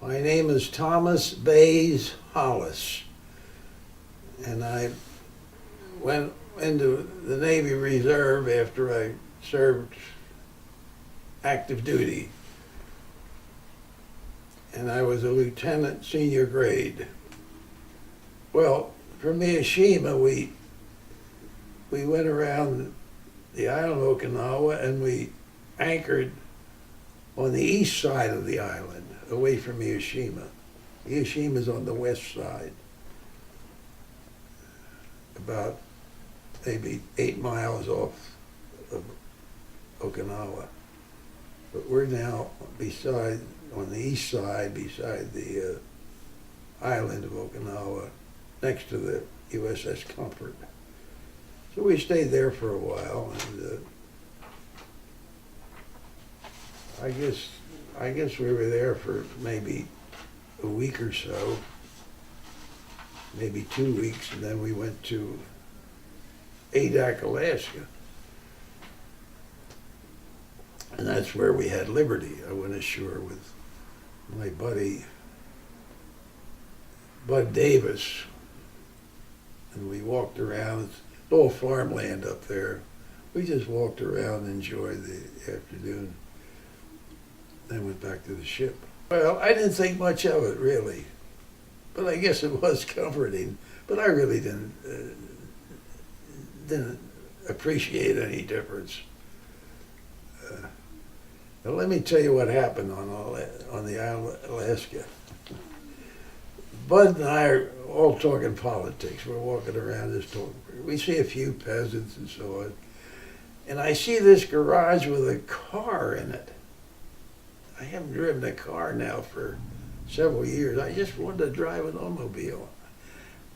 My name is Thomas Bays Hollis, and I went into the Navy Reserve after I served active duty. And I was a lieutenant, senior grade. Well, from Miyashima, we went around the island of Okinawa and we anchored on the east side of the island, away from Miyashima. Miyashima's on the west side, about maybe 8 miles off of Okinawa. But we're now on the east side, beside the island of Okinawa, next to the USS Comfort. So we stayed there for a while, and I guess we were there for maybe a week or so, maybe 2 weeks, and then we went to Adak, Alaska. And that's where we had liberty. I went ashore with my buddy Bud Davis, and we walked around. It's all farmland up there. We just walked around and enjoyed the afternoon. Then went back to the ship. Well, I didn't think much of it, really. But I guess it was comforting. But I really didn't appreciate any difference. Now let me tell you what happened on the island of Alaska. Bud and I are all talking politics. We're walking around just talking. We see a few peasants and so on. And I see this garage with a car in it. I haven't driven a car now for several years. I just wanted to drive an automobile.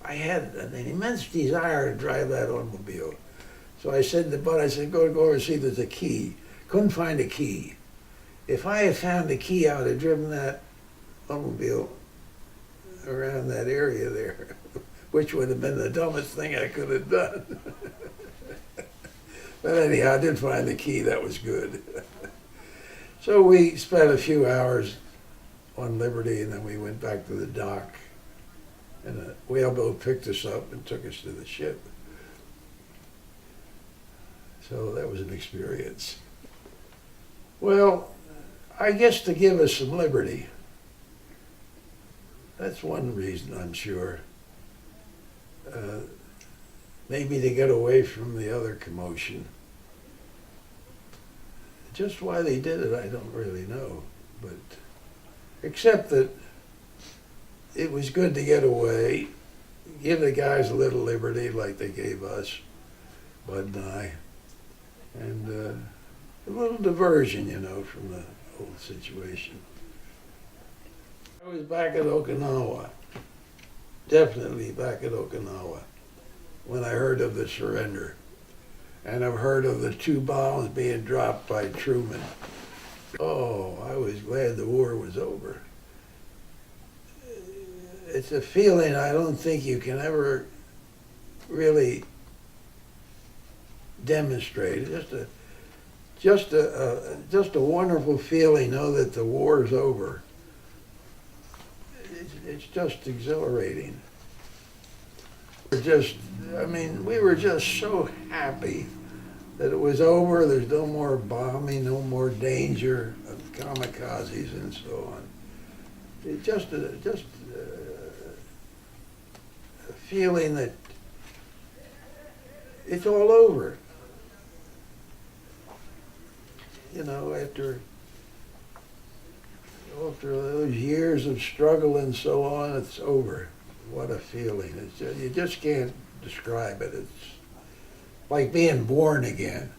I had an immense desire to drive that automobile. So I said to Bud, I said, go over and see if there's a key. Couldn't find a key. If I had found the key, I would have driven that automobile around that area there, which would have been the dumbest thing I could have done. But anyhow, I did find the key. That was good. So we spent a few hours on Liberty, and then we went back to the dock, and a whaleboat picked us up and took us to the ship. So that was an experience. Well, I guess to give us some liberty. That's one reason, I'm sure. Maybe to get away from the other commotion. Just why they did it, I don't really know. But except that it was good to get away, give the guys a little liberty like they gave us, Bud and I, and a little diversion, from the whole situation. I was back at Okinawa, definitely back at Okinawa, when I heard of the surrender. And I've heard of the 2 bombs being dropped by Truman. Oh, I was glad the war was over. It's a feeling I don't think you can ever really demonstrate. Just a wonderful feeling, know that the war is over. It's just exhilarating. We were just so happy that it was over. There's no more bombing, no more danger of kamikazes and so on. It's just a feeling that it's all over. After those years of struggle and so on, it's over. What a feeling. You just can't describe it. It's like being born again.